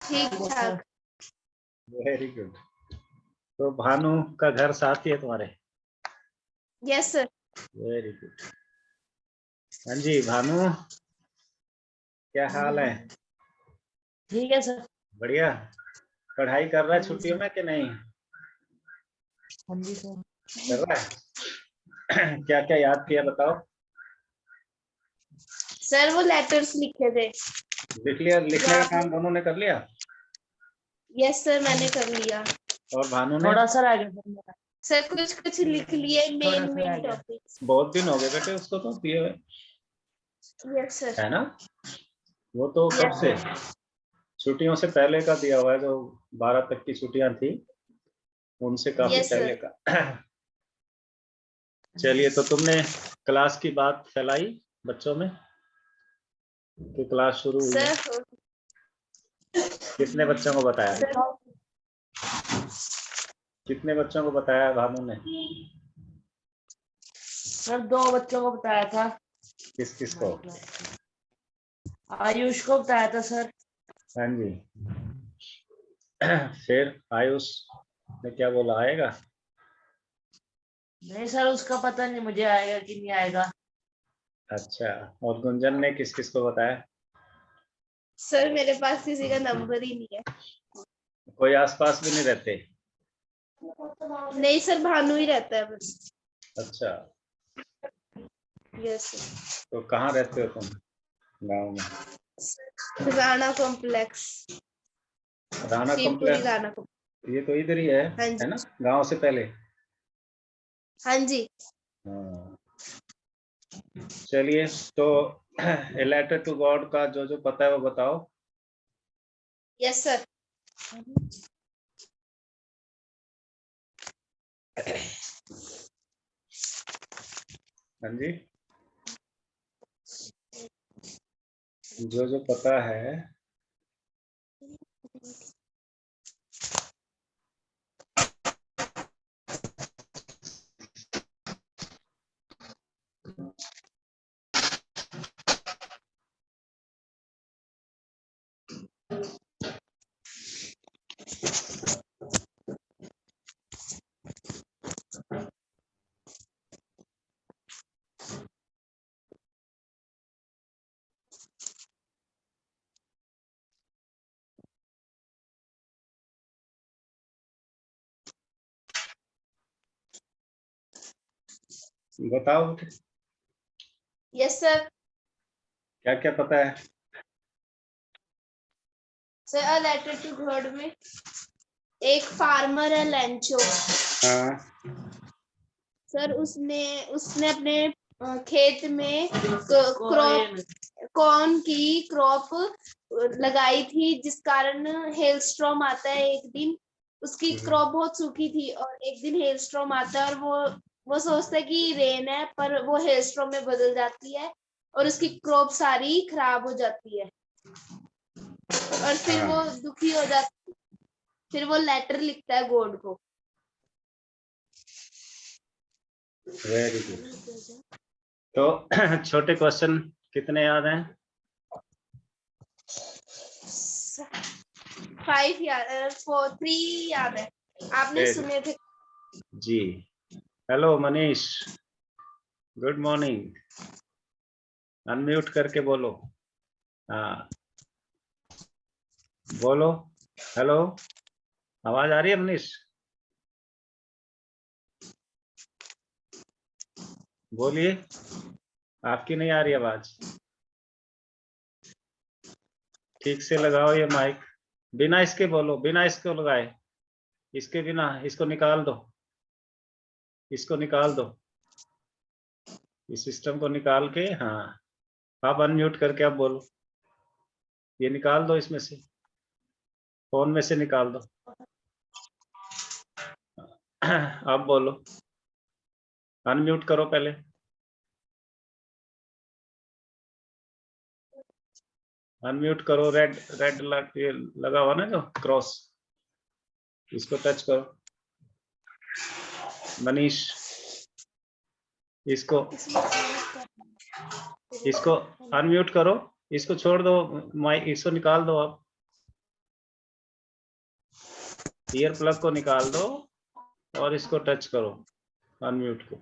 ठीक ठाक। Very good. तो भानु का घर साथ ही है तुम्हारे? Yes sir. Very good. हाँ जी भानु, क्या हाल है? ठीक है सर। बढ़िया। पढ़ाई कर रहा है छुट्टियों में कि नहीं? हाँ जी सर। कर रहा है। क्या क्या याद किया बताओ। सर वो लेटर्स लिखे थे। लिख लिया? लिखने का काम दोनों ने कर लिया? यस सर मैंने कर लिया। और भानु ने? थोड़ा सर आगे सर मेरा। सर कुछ कुछ लिख लिए मेन मेन टॉपिक्स। बहुत दिन हो गए बेटे उसको तो दिए हुए, यस सर। है ना? वो तो कब यस से? सर। छुट्टियों से पहले का दिया हुआ है, जो 12 तक की छुट्टियां थी उनसे काफी यस पहले सर। का। चलिए, तो तुमने क्लास की बात फैलाई बच्चों में कि क्लास शुरू हुई है? सर कितने बच्चों को बताया? कितने बच्चों को बताया भानु ने? सर 2 बच्चों को बताया था। किस किस को? आयुष को बताया था सर। हाँ जी। फिर आयुष ने क्या बोला, आएगा? नहीं सर उसका पता नहीं मुझे आएगा कि नहीं आएगा। अच्छा। और गुंजन ने किस किस को बताया? सर मेरे पास किसी का नंबर ही नहीं है। कोई आसपास भी नहीं रहते? नहीं सर भानु ही रहता है बस। अच्छा। Yes sir. तो कहाँ रहते हो तुम गांव में? Rana complex. Rana Shivpuri complex? Rana complex. ये तो इधर ही है हाँ है जी। ना, गांव से पहले? हाँ जी। हाँ। चलिए, तो ए लेटर टू गॉड का जो जो पता है वो बताओ। Yes sir. हाँ जी, जो जो पता है बताओ। Yes sir. क्या क्या पता है? Sir a letter to God में एक फार्मर है लेंचो। हाँ। सर उसने उसने अपने खेत में क्रॉप कॉर्न की क्रॉप लगाई थी, जिस कारण हेलस्टॉर्म आता है एक दिन। उसकी क्रॉप बहुत सूखी थी और एक दिन हेलस्टॉर्म आता है और वो सोचता है कि रेन है, पर वो हेलस्टॉर्म में बदल जाती है और उसकी क्रॉप सारी खराब हो जाती है और फिर वो दुखी हो जाता है। फिर वो लेटर लिखता है गॉड को। Very good. तो छोटे क्वेश्चन कितने याद हैं? 5 याद, 3 याद है, आपने सुने थे। जी। Hello Manish, good morning. Unmute करके बोलो। हाँ बोलो। हेलो, आवाज आ रही है मनीष? बोलिए, आपकी नहीं आ रही आवाज। ठीक से लगाओ ये माइक। बिना इसके बोलो, बिना इसको लगाए, इसके बिना। इसको निकाल दो, इसको निकाल दो, इस सिस्टम को निकाल के। हाँ, आप अनम्यूट करके अब बोलो। ये निकाल दो इसमें से, फोन में से निकाल दो। अब बोलो, अनम्यूट करो पहले। अनम्यूट करो। रेड रेड ये लगा हुआ ना जो क्रॉस, इसको टच करो। मनीष, इसको अनम्यूट करो। इसको छोड़ दो, माइक इसको निकाल दो। अब ईयर प्लग को निकाल दो और इसको टच करो, अनम्यूट को।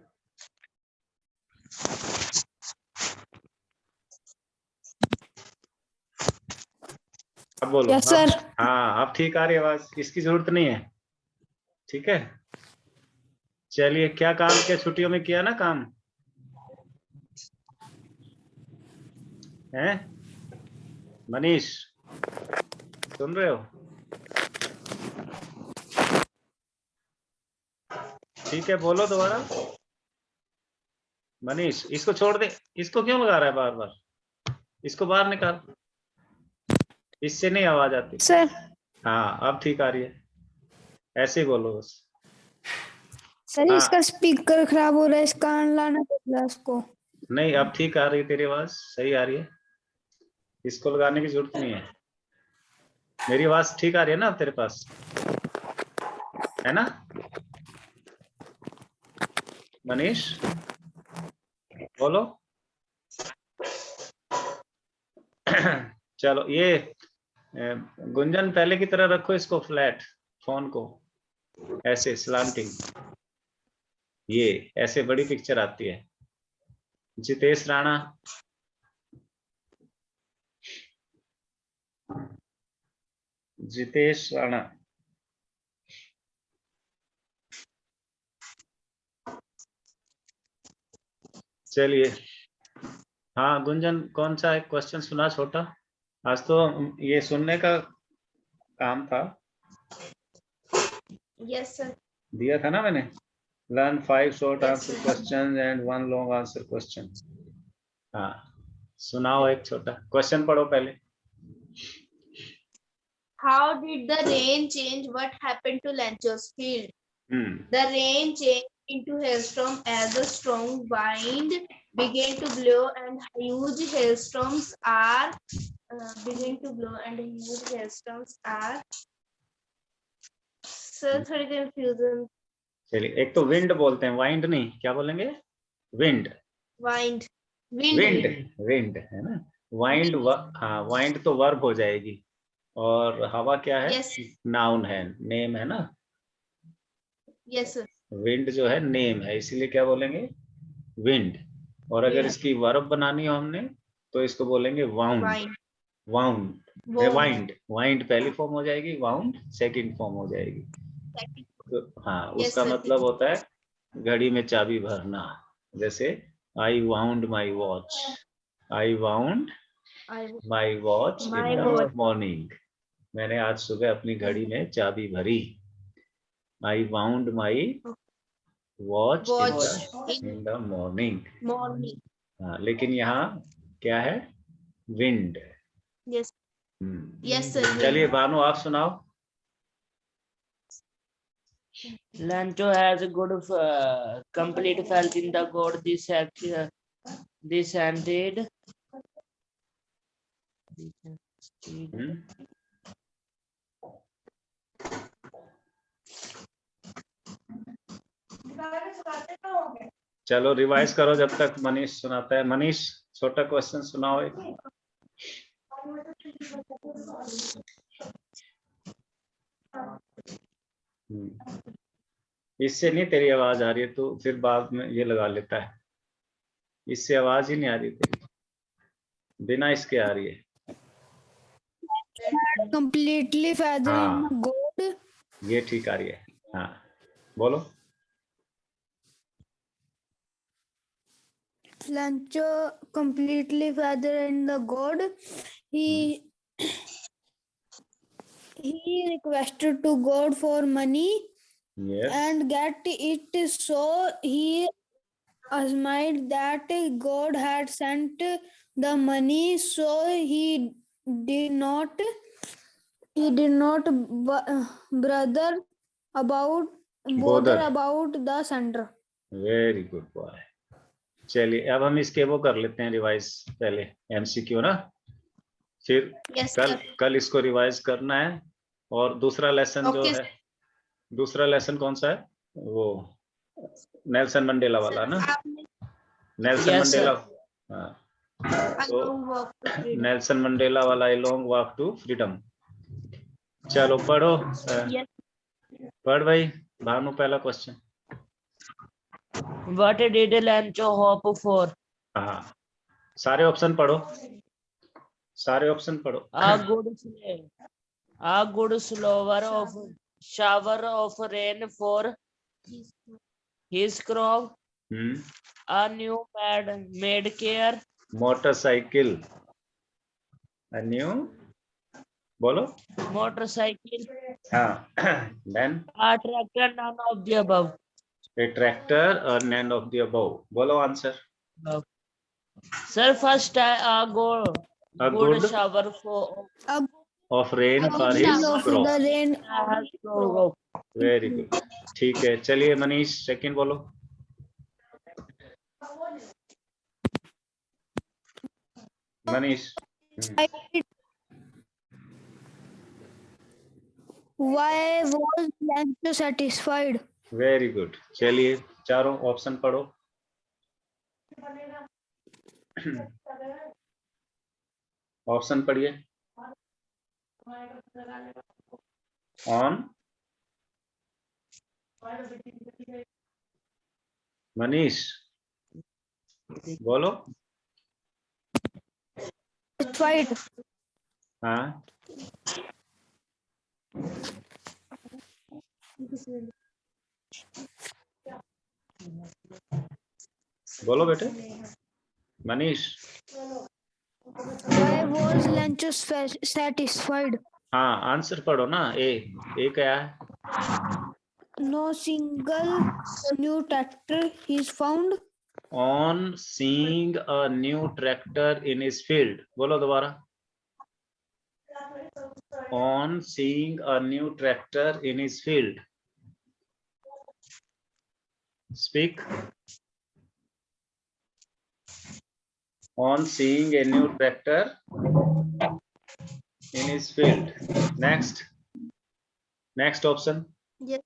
अब बोलो। Yes sir. हाँ अब ठीक आ रही है आवाज, इसकी जरूरत नहीं है। ठीक है, चलिए क्या काम किया छुट्टियों में, किया ना काम है? मनीष सुन रहे हो? ठीक है, बोलो दोबारा। मनीष इसको छोड़ दे, इसको क्यों लगा रहा है बार बार? इसको बाहर निकाल, इससे नहीं आवाज आती। सर हाँ अब ठीक आ रही है, ऐसे ही बोलो बस। सर हाँ। इसका स्पीकर खराब हो रहा है, इसका लाना पड़ेगा उसको। नहीं अब ठीक आ रही है, तेरी आवाज सही आ रही है, इसको लगाने की जरूरत नहीं है। मेरी आवाज ठीक आ रही है ना अब तेरे पास, है ना मनीष? बोलो। चलो ये गुंजन पहले की तरह रखो इसको फ्लैट, फोन को ऐसे स्लांटिंग, ये ऐसे बड़ी पिक्चर आती है। जितेश राणा, जितेश राणा, चलिए। हाँ गुंजन कौन सा एक क्वेश्चन सुना छोटा? आज तो ये सुनने का काम था। Yes sir. दिया था ना मैंने, learn 5 short Yes, answer sir. Question and 1 long answer question. हाँ सुनाओ एक छोटा क्वेश्चन, पढ़ो पहले। How did the rain change what happened to Lancho's field? The rain changed into hailstorm as a strong wind began to blow and huge hailstorms are Sir, थोड़ी confusion. चलिए, एक तो विंड बोलते हैं, वाइंड नहीं, क्या बोलेंगे? विंड। Wind. विंड, विंड है ना। वाइंड, हाँ वाइंड तो वर्ब हो जाएगी, और हवा क्या है? Yes. नाउन है, नेम है ना। Yes sir. विंड जो है नेम है, इसीलिए क्या बोलेंगे? विंड। और अगर इसकी वर्ब बनानी हो हमने तो इसको बोलेंगे wound. Wind. Wound, wind, wind पहली फॉर्म हो जाएगी, वाउंड सेकंड फॉर्म हो जाएगी। तो हाँ Yes, उसका sir. मतलब होता है घड़ी में चाबी भरना। जैसे I wound my watch, I wound my watch in the morning, मैंने आज सुबह अपनी घड़ी में चाबी भरी। I wound my watch in the morning. Morning. हाँ लेकिन यहाँ क्या है? विंड। Yes. Yes sir. चलिए भानु आप सुनाओ। Lancho has a good complete faith in the God. This ended. चलो रिवाइज करो जब तक मनीष सुनाता है। मनीष छोटा क्वेश्चन सुनाओ एक। इससे नहीं तेरी आवाज आ रही है, तो फिर बाद में ये लगा लेता है, इससे आवाज ही नहीं आ रही तेरी, बिना इसके आ रही है। Completely faith in God. ये ठीक आ रही है। हाँ बोलो। Lancho completely faith in the God. He requested to God for money. Yes. And get it, so he assumed that God had sent the money, so he did not bother about the sender. Very good boy. चलिए अब हम इसके वो कर लेते हैं revise, पहले MCQ ना, फिर Yes, कल इसको रिवाइज करना है। और दूसरा लेसन जो है, दूसरा लेसन कौन सा है? वो नेल्सन मंडेला वाला ना, नेल्सन मंडेला। हाँ तो नेल्सन मंडेला वाला a long walk to freedom. चलो पढ़ो। पढ़ भाई भानु पहला question. What did Lancho hope for? हाँ सारे ऑप्शन पढ़ो, सारे ऑप्शन पढ़ो। A good shower of rain for his crop. A new made care. Motorcycle, a new, बोलो। Motorcycle. हाँ then A tractor, none of the above. a tractor or none of the above, बोलो answer. Sir, first a good shower for of rain for his of crop, the rain. very good, ठीक है। चलिए Manish second बोलो। Manish Why was Lancho satisfied? Very good. चलिए चारों option पढ़ो। Option पढ़िए। On, Manish बोलो। Satisfied. हाँ बोलो बेटे Manish. Why was Lancho satisfied? हाँ आंसर पढ़ो ना। ए क्या है? No single new tractor is found. On seeing a new tractor in his field, बोलो दोबारा। On seeing a new tractor in his field, speak। On seeing a new tractor in his field, next option। Yes.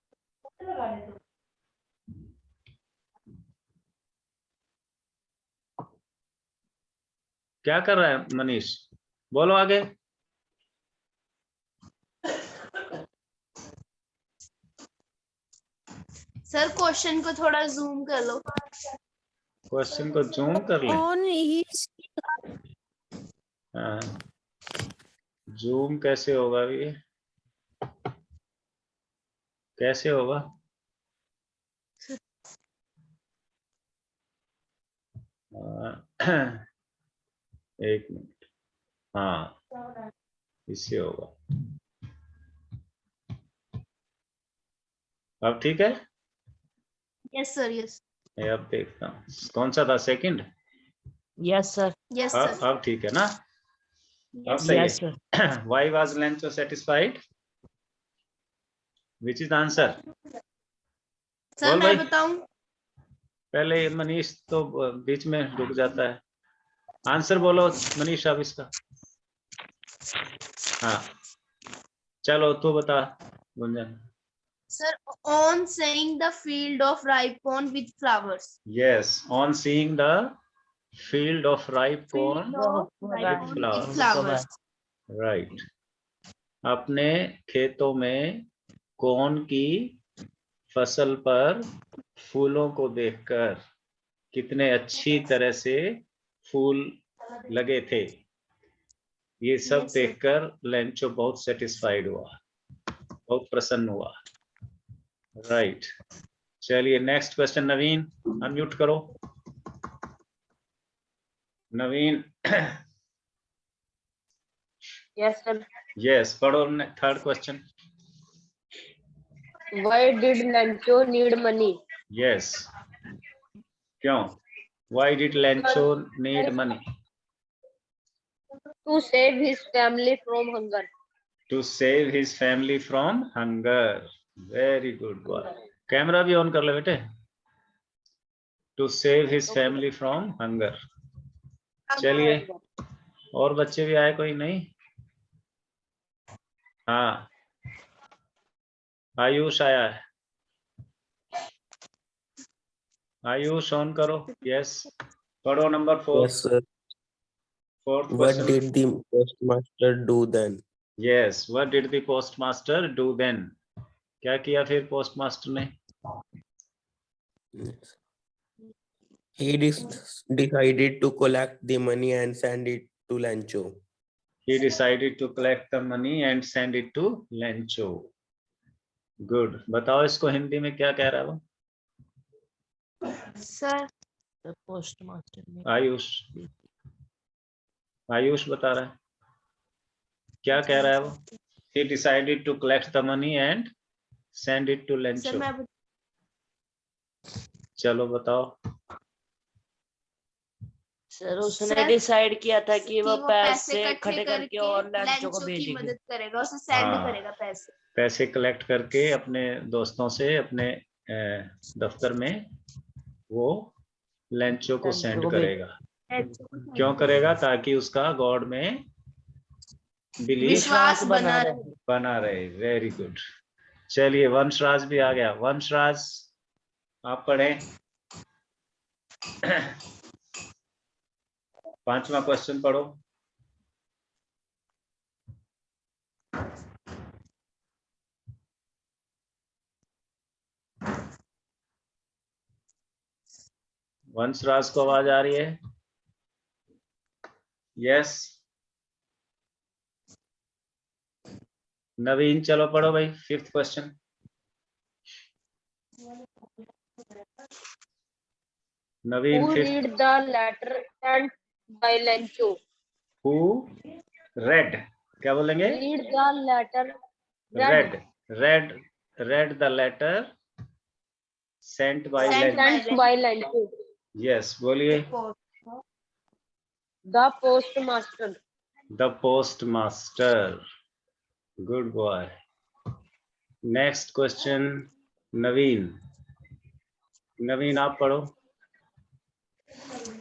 क्या कर रहा है मनीष? बोलो आगे। Sir question को थोड़ा जूम कर लो। क्वेश्चन को जूम कर ले। On his जूम कैसे होगा ये? कैसे होगा? एक मिनट। हाँ इससे होगा। अब ठीक है? Yes sir yes. अब देखता हूँ कौन सा था second. Yes, sir. Yes sir. अब ठीक है ना? अब सही Yes, sir. है। Why was Lancho satisfied? Which is the answer? Sir बोल मैं भाई। बताऊं? पहले मनीष तो बीच में रुक जाता है। आंसर बोलो मनीष अब इसका। हाँ चलो तू बता Gunjan. Sir, on seeing the field of ripe corn with flowers. Yes, on seeing the field of ripe corn with flowers. Right. अपने खेतों में कॉर्न की फसल पर फूलों को देखकर कितने अच्छी तरह से फूल लगे थे, ये सब देखकर लेंचो बहुत सेटिस्फाइड हुआ, बहुत प्रसन्न हुआ। राइट चलिए नेक्स्ट क्वेश्चन। नवीन अनम्यूट करो। नवीन। Yes, sir. यस पढ़ो third question. Why did Lancho need money? Yes क्यों? Why did Lancho need money? To save his family from hunger. To save his family from hunger. Very good boy. Camera भी on कर ले बेटे। To save his family from hunger. चलिए और बच्चे भी आए कोई नहीं? हाँ आयुष आया है। आयुष ऑन करो। यस पढ़ो number 4। Yes, sir. Fourth What question. did the postmaster do then? Yes, what did the postmaster do then? क्या किया फिर पोस्टमास्टर ने? He decided to collect the money and send it to Lancho. He decided to collect the money and send it to Lencho. Good. बताओ इसको हिंदी में क्या कह रहा है वो? सर The postmaster ने आयुष बता रहा है क्या कह रहा है वो? He decided to collect the money and send it to sir Lencho. मैं चलो बताओ। सर उसने सर, डिसाइड किया था कि वो पैसे इकट्ठे इकट्ठे करके और लंचो को की भेजेगा। मदद करेगा, उसे सेंड हाँ। करेगा पैसे। पैसे कलेक्ट करके अपने दोस्तों से अपने दफ्तर में वो लेंचो को लेंचो सेंड को करेगा। लेंचो को send क्यों करेगा? ताकि उसका गॉड में बिलीव विश्वास बना बना रहे। Very good. चलिए वंशराज भी आ गया। वंशराज आप पढ़ें। 5वां क्वेश्चन पढ़ो। वंशराज को आवाज आ रही है? यस। नवीन चलो पढ़ो भाई 5th question. Naveen Who 5th। read the letter sent by Lancho? Who read? क्या बोलेंगे? Read the letter. Read the letter sent by Lencho. Sent by Lancho. Yes, बोलिए। The postmaster. The postmaster. Good boy. Next question, Naveen. नवीन आप पढ़ो।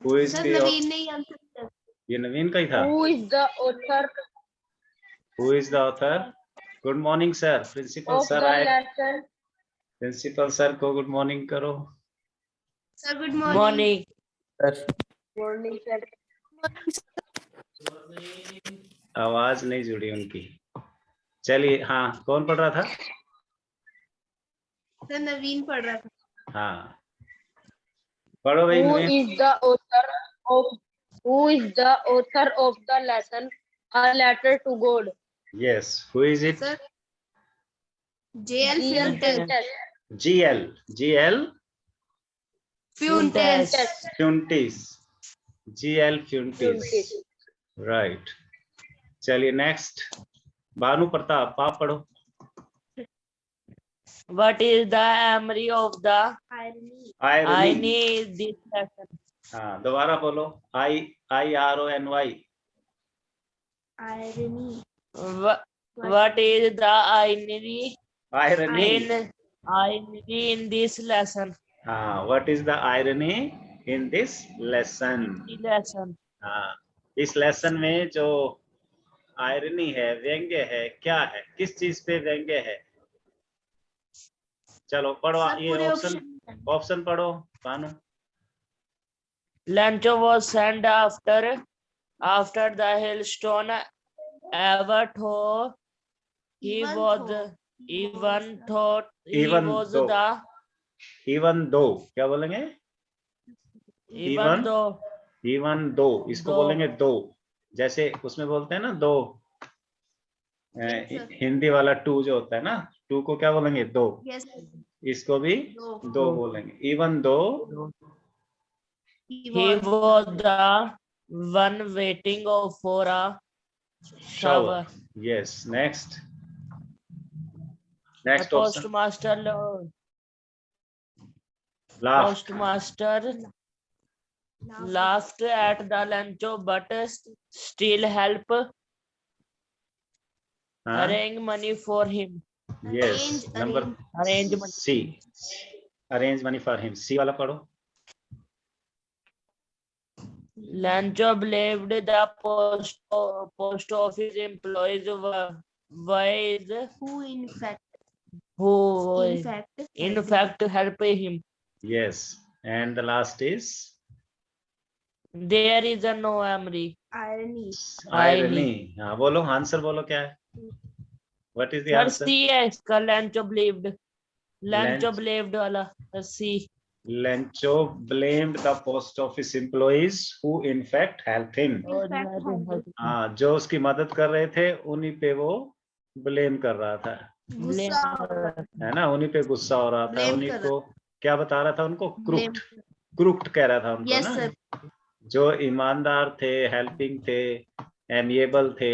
Who is sir the नवीन ने ही answer दिया। ये नवीन का ही था। Who is the author Who is the author? Good morning sir. Principal of sir the आए। letter? Principal sir को good morning करो। Sir good morning. Morning, sir. आवाज नहीं जुड़ी उनकी। चलिए हाँ, कौन पढ़ रहा था? सर नवीन पढ़ रहा था। हाँ पढ़ो भाई Who Naveen. is the author of the lesson A Letter to God? Yes, who is it? Sir JL G.L. Fuentes। GL Fuentes। GL Fuentes। Right. चलिए नेक्स्ट, भानु प्रताप आप पढ़ो। What is the memory of the irony. this lesson? हाँ दोबारा बोलो। IRONY। Irony. What is the irony irony. in this lesson? हाँ, what is the irony in this lesson? हाँ, इस lesson में जो आयरनी है, व्यंग्य है, क्या है? किस चीज पे व्यंग्य है? चलो पढ़ो ये ऑप्शन पढ़ो Bhanu. Lancho was sent after the hailstone, ever though he was even thought he Even was though. the Even though क्या बोलेंगे? even though Even though इसको दो। बोलेंगे दो। जैसे उसमें बोलते हैं ना दो, हिंदी वाला टू जो होता है ना, टू को क्या बोलेंगे? दो। इसको भी दो बोलेंगे। Even though he was the one waiting for a shower. Yes. Next The option. Postmaster laughed at the Lancho, but still help arrange money for him. Yes. Number Arrange money. C. Arrange money for him. C वाला पढ़ो। Lancho believed the post office employees were wise, who in fact help him. Yes. And the last is There is no memory. irony। irony। हाँ बोलो, answer बोलो क्या है? What is the Sir, answer? C है इसका, Lancho believed. Lancho Lanch- believed वाला C. Lencho blamed the post office employees who in fact helped him. हाँ, जो उसकी मदद कर रहे थे उन्हीं पे वो ब्लेम कर रहा था, गुस्सा हो रहा है, है ना, उन्हीं पे गुस्सा हो रहा था, Blame उन्हीं कर को क्या बता रहा था, उनको Blame. क्रुक्ट कह रहा था उनको Yes, ना, sir. जो ईमानदार थे, हेल्पिंग थे, एमिएबल थे,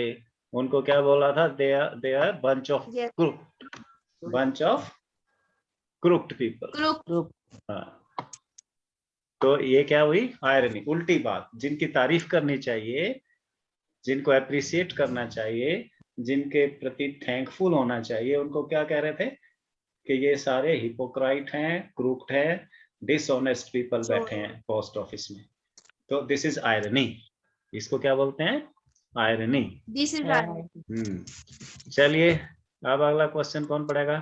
उनको क्या बोला था, they are bunch of Yes. Crooked people. Crook. हाँ, तो ये क्या हुई, आयरनी, उल्टी बात। जिनकी तारीफ करनी चाहिए, जिनको अप्रिशिएट करना चाहिए, जिनके प्रति थैंकफुल होना चाहिए, उनको क्या कह रहे थे कि ये सारे हिपोक्राइट हैं, क्रूक्ट हैं, डिसऑनेस्ट पीपल बैठे हैं पोस्ट ऑफिस में। तो दिस इज आयरनी, इसको क्या बोलते हैं, आयरनी। This is right. चलिए, अब अगला क्वेश्चन कौन पढ़ेगा?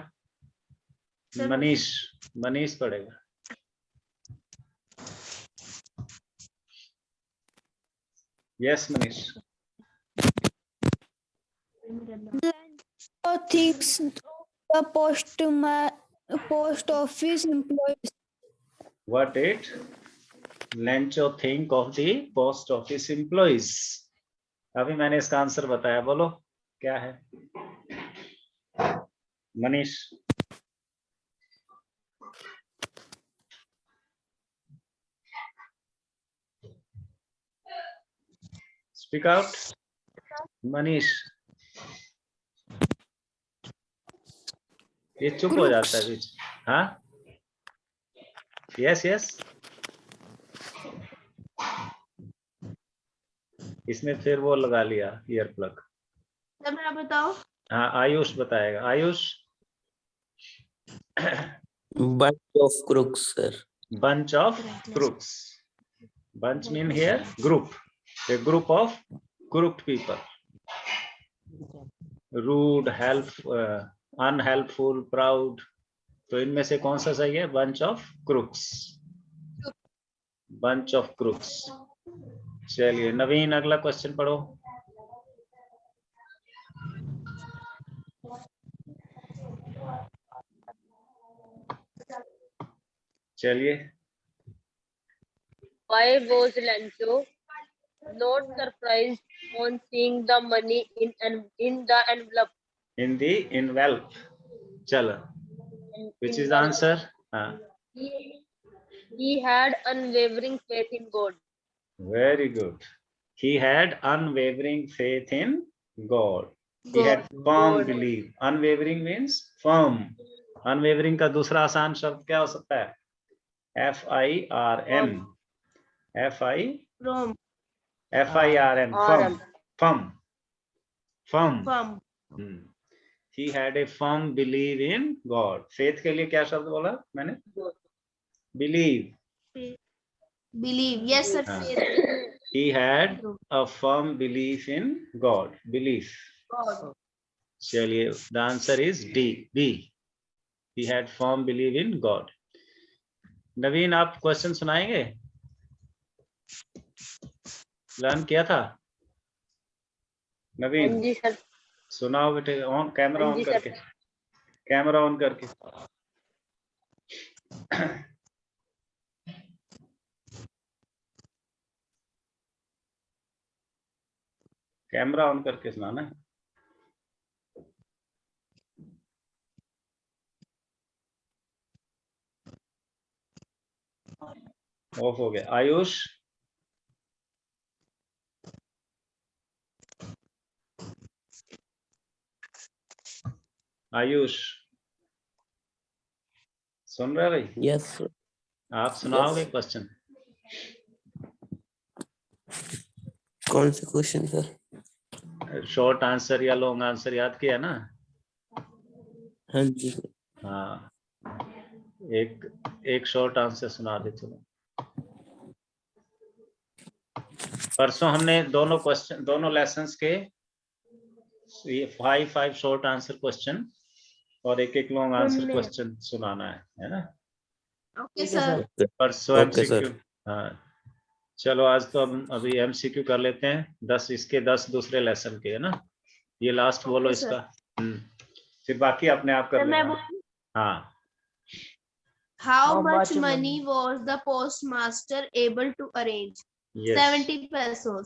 Sir. मनीष पढ़ेगा। Yes Manish. Thinks the post office employees. What did Lencho think of the post office employees? अभी मैंने इसका आंसर बताया, बोलो क्या है मनीष? Speak out Manish. ये चुप हो जाता है बीच। हाँ, यस यस, इसमें फिर वो लगा लिया ईयर प्लग। सर मेरा बताओ। हाँ, आयुष बताएगा। Ayush. Bunch of crooks, sir. Bunch of crooks. Bunch mean here group, a group of crooked people, rude, unhelpful, proud. तो इनमें से कौन सा सही है? bunch of crooks, bunch of crooks। चलिए नवीन, अगला क्वेश्चन पढ़ो। चलिए। Why was Lancho not surprised on seeing the money in the envelope? In the envelope। चलो, which is answer? हाँ, He had unwavering faith in God. very good। He had unwavering faith in God. He had firm belief. Unwavering means firm। unwavering का दूसरा आसान शब्द क्या हो सकता है? FIRM। From. FIRM, firm, firm, firm। From. He had a firm belief in God। faith के लिए क्या शब्द बोला मैंने? believe। Believe. Yes, sir. हाँ। Faith. He had a firm belief in God। belief। God. चलिए, the answer is B। He had firm belief in God। नवीन, आप question सुनाएंगे? लर्न किया था नवीन? जी सर। सुनाओ बेटे, ऑन कैमरा ऑन करके, कैमरा ऑन करके। कैमरा ऑन करके सुनाना है। ऑफ हो गया। आयुष। आयुष सुन रहे भाई? Yes, sir. आप सुनाओगे क्वेश्चन? कौन से क्वेश्चन सर? शॉर्ट आंसर या लॉन्ग आंसर याद किया ना? हाँ जी सर। हाँ, एक शॉर्ट आंसर सुना दे। चलो, परसों हमने दोनों लेसन्स के 5 शॉर्ट आंसर क्वेश्चन और एक लॉन्ग आंसर क्वेश्चन सुनाना है ना? Okay sir. परसों ओके MCQ। सर। हाँ, चलो आज तो हम अभी MCQ कर लेते हैं, 10 इसके 10 दूसरे लेसन के, है ना? ये लास्ट बोलो ओके, सर। इसका। फिर बाकी अपने आप कर सर मैं लेना। हाँ How How much much money money? was the postmaster able to arrange? Yes 70 pesos.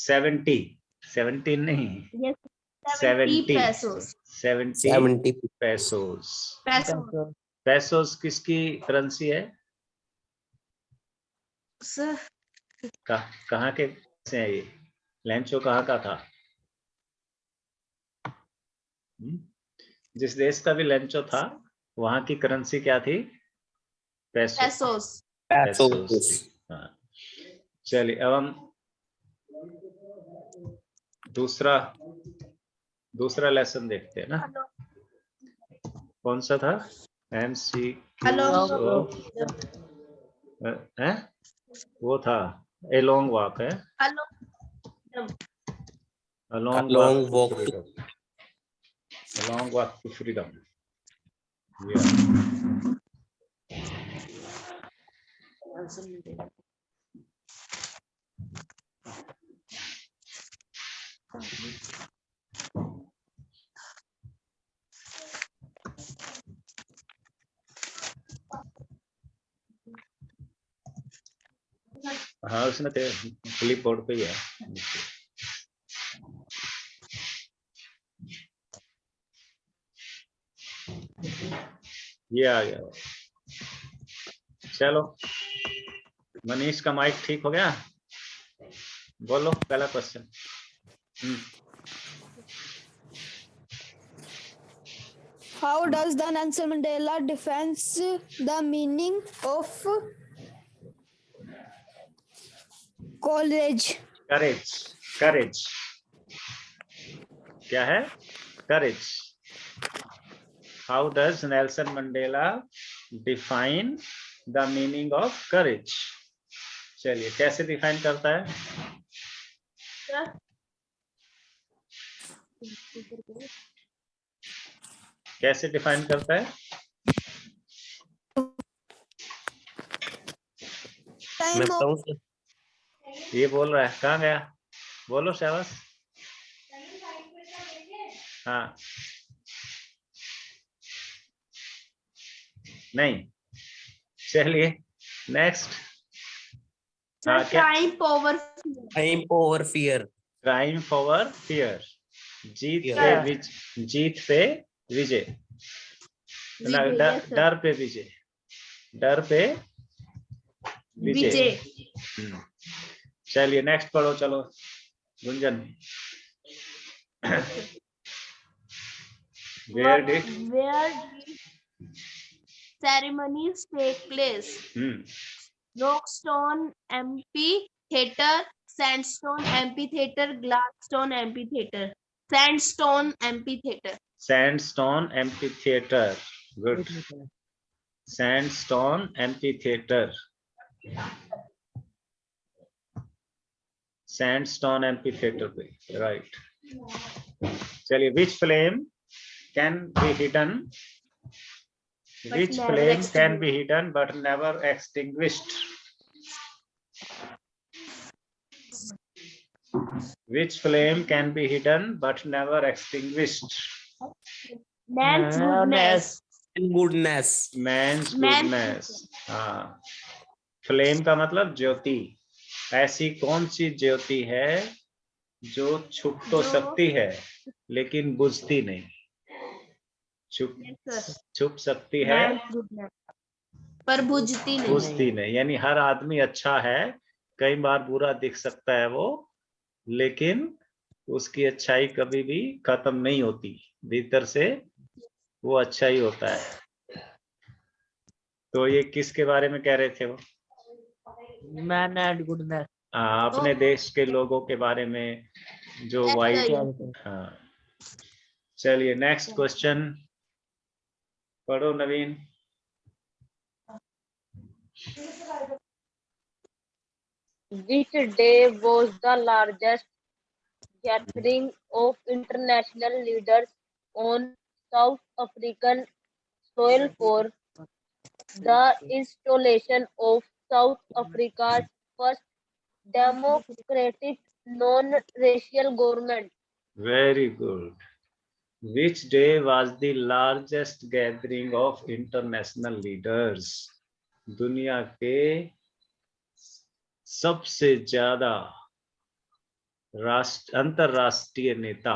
70 17 नहीं Yes, 70 70 pesos. 70 70 pesos। Pesos. pesos किसकी करेंसी है? Sir, कहाँ के से है ये? लेंचो कहाँ का था? जिस देश का भी लेंचो था वहां की करेंसी क्या थी? पैसो। pesos. पेसोस थी। हाँ चलिए अब हम दूसरा लेसन देखते हैं ना। कौन सा था? MCQ Hello. है वो था ए लॉन्ग वॉक है। Hello. A long long walk walk to to freedom. A long walk to freedom. Yeah. हाँ उसने क्लिप बोर्ड पे ही है। ये आ गया। चलो मनीष का माइक ठीक हो गया? बोलो पहला question. How does the Nelson Mandela defines the meaning of courage? Courage क्या है? Courage. How does Nelson Mandela define the meaning of courage? चलिए कैसे डिफाइन करता है? कैसे डिफाइन करता है? मैं Time of बताऊं sir? ये बोल रहा है, कहाँ गया? बोलो शाबाश। हाँ नहीं चलिए नेक्स्ट। Sir, हाँ क्या? triumph over fear. Time over fear. Triumph over fear. जीत Yeah. पे विजय। ना, Vijay, डर yes, sir. डर पे विजय। डर पे विजय। Vijay. चलिए नेक्स्ट पढ़ो चलो Gunjan. Where did ceremonies take place? Rockstone Amphitheater, Sandstone Amphitheater, Gladstone Amphitheater. Sandstone Amphitheater. Sandstone Amphitheater. Good. Sandstone Amphitheater. Sandstone Amphitheater पे right. चलिए which flame can be hidden? Which flame can be hidden but never extinguished? Which flame can be hidden but never extinguished? Man's goodness. Goodness. Man's goodness. हाँ flame का मतलब ज्योति। ऐसी कौन सी ज्योति है जो छुप तो सकती है लेकिन बुझती नहीं? छुप सकती है पर बुझती नहीं। यानी हर आदमी अच्छा है, कई बार बुरा दिख सकता है वो, लेकिन उसकी अच्छाई कभी भी खत्म नहीं होती, भीतर से वो अच्छा ही होता है। तो ये किसके बारे में कह रहे थे वो? Man and goodness. अपने देश के लोगों के बारे में जो वाइट। हाँ चलिए नेक्स्ट क्वेश्चन पढ़ो नवीन। Which day was the largest gathering of international leaders on South African soil for the installation of South Africa's first democratic non-racial government? Very good. Which day was the largest gathering of international leaders? दुनिया के सबसे ज्यादा अंतरराष्ट्रीय नेता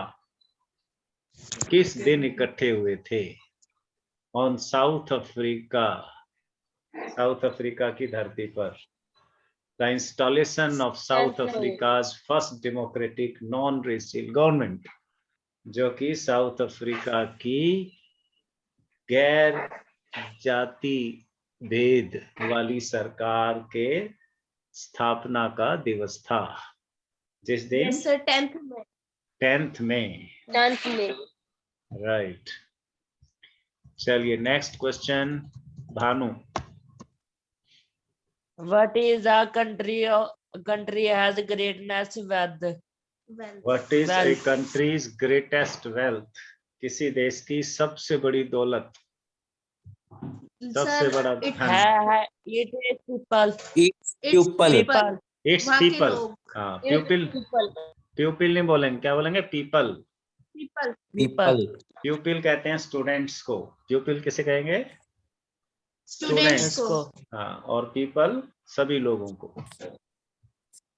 किस दिन इकट्ठे हुए थे? ऑन साउथ अफ्रीका की धरती पर। The installation of south Africa's first democratic non racial government, जो कि साउथ अफ्रीका की गैर जाति भेद वाली सरकार के स्थापना का दिवस था, जिस दिन Yes, sir. 10th में. 10th में। 10th में। राइट। चलिए next question Bhanu. What is a country has greatness wealth? Well, what is a Wealth. Countries greatest wealth? किसी देश की सबसे बड़ी दौलत, सबसे sir, बड़ा it धन। है it is people. It's it's pupil. People. It's वहाँ के पीपल। लोग। हाँ, People. प्यूपिल नहीं बोलेंगे, क्या बोलेंगे? पीपल। People. People. प्यूपिल कहते हैं स्टूडेंट्स को। प्यूपिल किसे कहेंगे? Students को. इसको हाँ, और पीपल सभी लोगों को।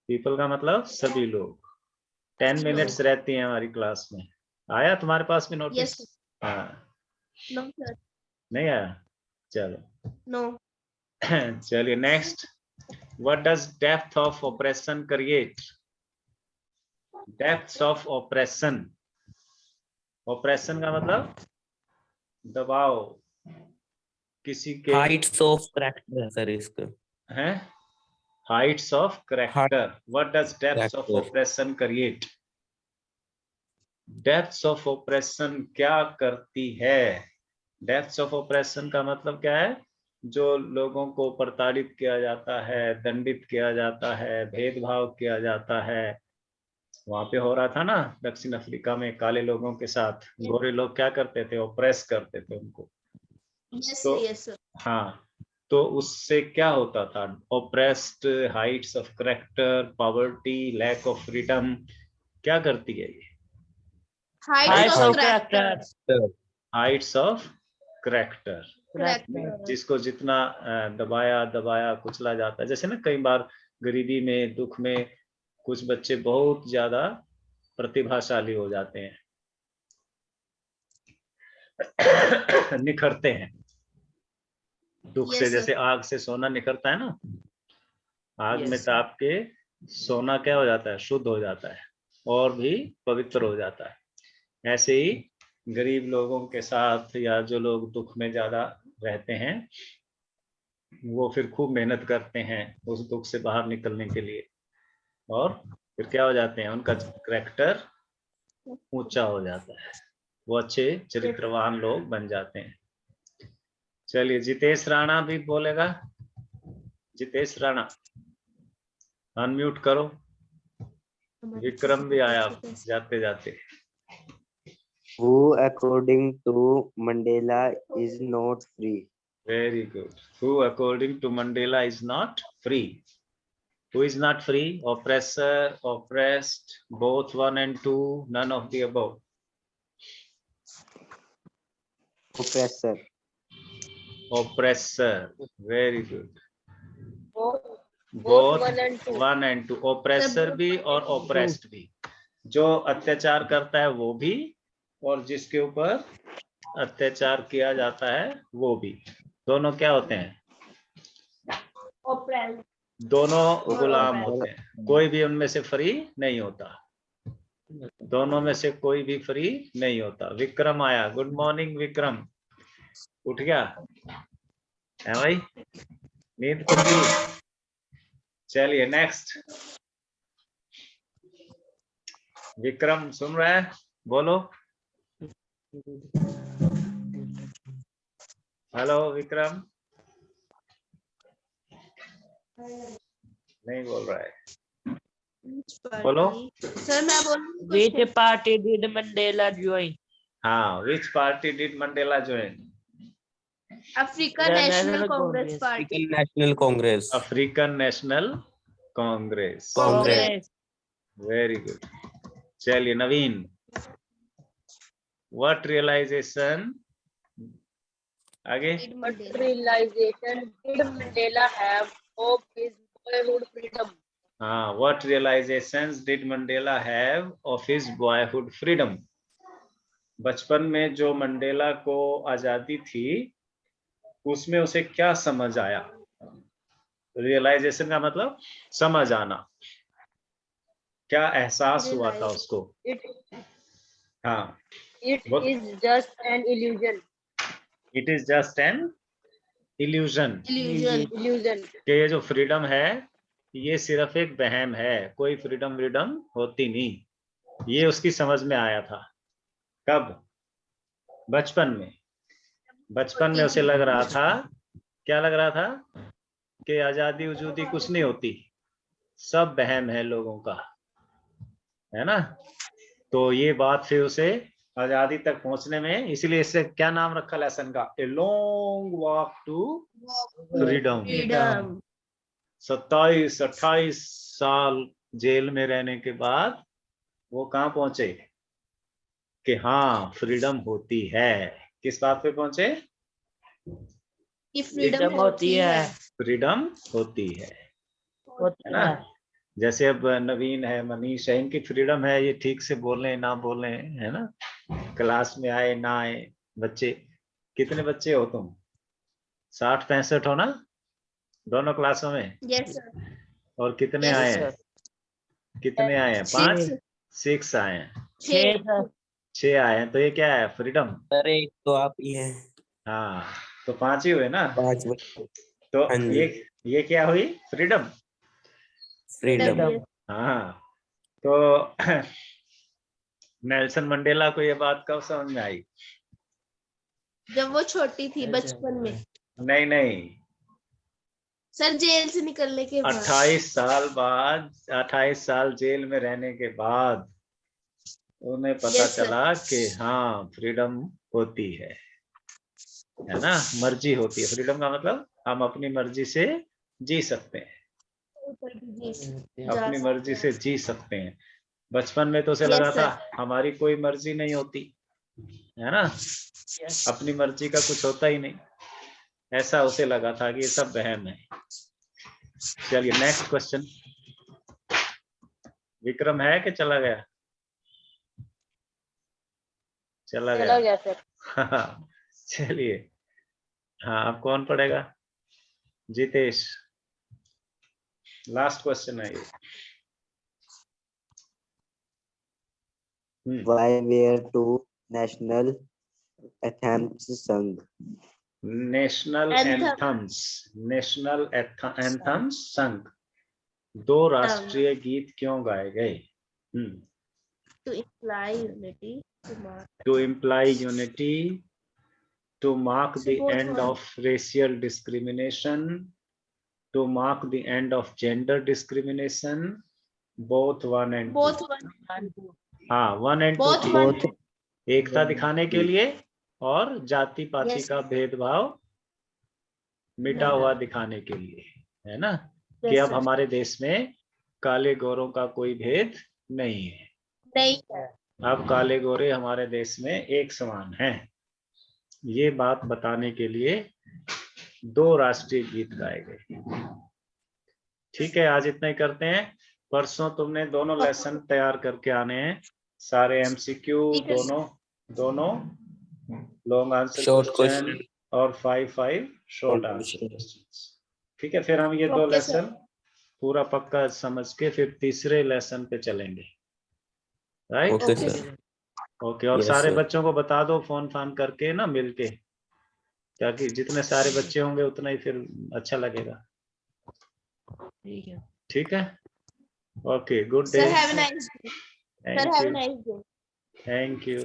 पीपल का मतलब सभी लोग। 10 मिनट्स रहती हैं हमारी क्लास में। आया तुम्हारे पास भी नोटिस? Yes, sir. हाँ, No, sir. नहीं आया? चलो No. चलिए next. What does depth of operation create? Depth of operation, operation का मतलब दबाव किसी के Heights of character, sir, इसका। हैं? Heights of character. What does depth of Character. Operation create? Depth of operation क्या करती है? डेप्थ ऑफ ऑपरेशन का मतलब क्या है? जो लोगों को प्रताड़ित किया जाता है, दंडित किया जाता है, भेदभाव किया जाता है। वहां पे हो रहा था ना दक्षिण अफ्रीका में काले लोगों के साथ गोरे लोग क्या करते थे? ऑपरेस करते थे उनको। Yes, तो yes, sir. हाँ, तो उससे क्या होता था? Oppressed, heights of character, poverty, lack of freedom, क्या करती है ये? Heights heights of of character. character. Heights of character, Character. जिसको जितना दबाया दबाया कुचला जाता है। जैसे ना कई बार गरीबी में, दुख में कुछ बच्चे बहुत ज्यादा प्रतिभाशाली हो जाते हैं, निखरते हैं दुख से। Yes, sir. जैसे आग से सोना निखरता है ना, आग Yes, में sir. ताप के सोना क्या हो जाता है? शुद्ध हो जाता है और भी पवित्र हो जाता है। ऐसे ही गरीब लोगों के साथ या जो लोग दुख में ज्यादा रहते हैं, वो फिर खूब मेहनत करते हैं उस दुख से बाहर निकलने के लिए, और फिर क्या हो जाते हैं? उनका कैरेक्टर ऊंचा हो जाता है, वो अच्छे चरित्रवान लोग बन जाते हैं। चलिए जितेश राणा भी बोलेगा। जितेश राणा अनम्यूट करो। विक्रम भी आया जाते जाते। Who, according to Mandela, is not free? Very good. Who according to Mandela is not free? Who is not free? Oppressor, oppressed, both 1 and 2, none of the above. Oppressor. Oppressor. Very good. Both 1 and 2. 1 and 2. Oppressor भी और oppressed भी। जो अत्याचार करता है वो भी, और जिसके ऊपर अत्याचार किया जाता है वो भी। दोनों क्या होते हैं? Oppressed. दोनों गुलाम होते हैं, कोई भी उनमें से फ्री नहीं होता। दोनों में से कोई भी फ्री नहीं होता। विक्रम आया। Good morning Vikram. उठ गया है भाई? नींद खुल गई? चलिए नेक्स्ट। विक्रम सुन रहा है? बोलो हेलो विक्रम। नहीं बोल रहा है। बोलो। सर मैं बोलूं? Which party did Mandela join? हाँ, which party did Mandela join? African The national National Congress Congress. Party. African National Congress. African National Congress. Congress. Congress. Very good. चलिए नवीन। what realization, आगे, What realization did Mandela have of his boyhood freedom? हाँ, what realizations did Mandela have of his boyhood freedom? बचपन में जो Mandela को आजादी थी उसमें उसे क्या समझ आया? रियलाइजेशन का मतलब समझ आना, क्या एहसास हुआ था उसको? It हाँ, it What? is just an illusion. It is just an illusion, Illusion. कि ये जो फ्रीडम है ये सिर्फ एक वहम है, कोई फ्रीडम होती नहीं। ये उसकी समझ में आया था कब? बचपन में। बचपन में उसे लग रहा था, क्या लग रहा था? कि आजादी उजूदी कुछ नहीं होती, सब वहम है लोगों का, है ना? तो ये बात फिर उसे आजादी तक पहुंचने में, इसीलिए इससे क्या नाम रखा लेसन का? A long walk to freedom. 27-28 साल जेल में रहने के बाद वो कहाँ पहुंचे? कि हाँ फ्रीडम होती है। किस बात पे पहुंचे? कि फ्रीडम होती है, फ्रीडम होती है ना? जैसे अब नवीन है, मनीष है, इनकी फ्रीडम है, ये ठीक से बोले ना बोले, है ना? क्लास में आए ना आए। बच्चे कितने बच्चे हो तुम? 60-65 हो ना दोनों क्लासों में? Yes sir. और कितने Yes, आए sir. हैं? कितने आए हैं? 6 आए हैं। 6 आए हैं, तो ये क्या है? फ्रीडम। अरे तो आप ही हैं। हाँ, तो 5 ही हुए ना? 5 बच्चे। तो हाँ जी। ये क्या हुई? फ्रीडम। फ्रीडम। हाँ, तो नेल्सन मंडेला को ये बात कब समझ में आई? जब वो छोटी थी, बचपन में। नहीं, सर जेल से निकलने के बाद। 28 साल बाद, 28 साल जेल में रहने के बाद उन्हें पता Yes, sir. चला कि हाँ फ्रीडम होती है ना? मर्जी होती है। फ्रीडम का मतलब हम अपनी मर्जी से जी सकते हैं, अपनी मर्जी से जी सकते हैं। बचपन में तो उसे Yes, लगा sir. था हमारी कोई मर्जी नहीं होती, है ना? अपनी मर्जी का कुछ होता ही नहीं, ऐसा उसे लगा था कि ये सब वहम है। चलिए नेक्स्ट क्वेश्चन। विक्रम है कि चला गया? चला गया सर। चलिए, हाँ, अब कौन पढ़ेगा? जितेश, लास्ट क्वेश्चन है ये। Why were two national anthems sung? National Anthem. Anthems संग। 2 राष्ट्रीय गीत क्यों गाए गए? To imply unity. To imply unity, to mark the Support end one. of racial discrimination, to mark the end of gender discrimination, both 1 and 2. Both one. हाँ, 1 and 2 Both थी। one. एकता दिखाने के लिए और जाति पाति Yes. का भेदभाव मिटा हुआ दिखाने के लिए, है ना? कि Yes, अब sir. हमारे देश में काले गोरों का कोई भेद नहीं है, नहीं है। अब काले गोरे हमारे देश में एक समान हैं। ये बात बताने के लिए 2 राष्ट्रीय गीत गाए गए। ठीक है, आज इतना ही करते हैं। परसों तुमने दोनों लेसन तैयार करके आने हैं, सारे एमसीक्यू, ठीक है। दोनों long answer Short question question. और 5 शॉर्ट आंसर क्वेश्चंस। ठीक है, फिर हम ये 2 Okay, sir. लेसन पूरा पक्का समझ के फिर तीसरे लेसन पे चलेंगे, right? Okay, Okay, sir. Okay, और Yes, सारे sir. बच्चों को बता दो फोन फान करके ना, मिलके, ताकि जितने सारे बच्चे होंगे उतना ही फिर अच्छा लगेगा। ठीक है। ठीक है, okay, good Sir, day. have a nice day. Sir, have a nice day. Thank you.